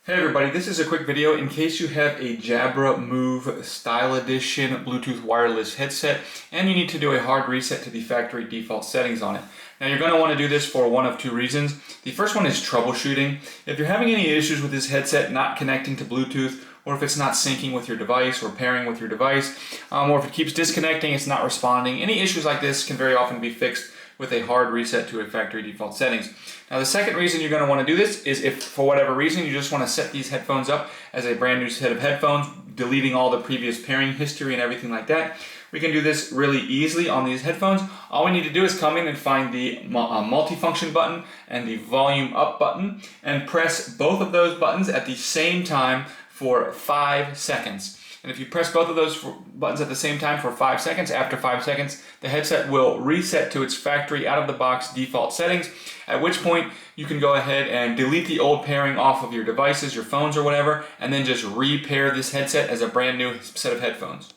Hey everybody, this is a quick video in case you have a Jabra Move Style Edition Bluetooth wireless headset and you need to do a hard reset to the factory default settings on it. Now you're going to want to do this for one of two reasons. The first one is troubleshooting. If you're having any issues with this headset not connecting to Bluetooth, or if it's not syncing with your device or pairing with your device, or if it keeps disconnecting, it's not responding, any issues like this can very often be fixed with a hard reset to a factory default settings. Now the second reason you're going to want to do this is if for whatever reason you just want to set these headphones up as a brand new set of headphones, deleting all the previous pairing history and everything like that. We can do this really easily on these headphones. All we need to do is come in and find the multifunction button and the volume up button and press both of those buttons at the same time for 5 seconds. And if you press both of those buttons at the same time for 5 seconds, after 5 seconds, the headset will reset to its factory out-of-the-box default settings, at which point you can go ahead and delete the old pairing off of your devices, your phones or whatever, and then just re-pair this headset as a brand new set of headphones.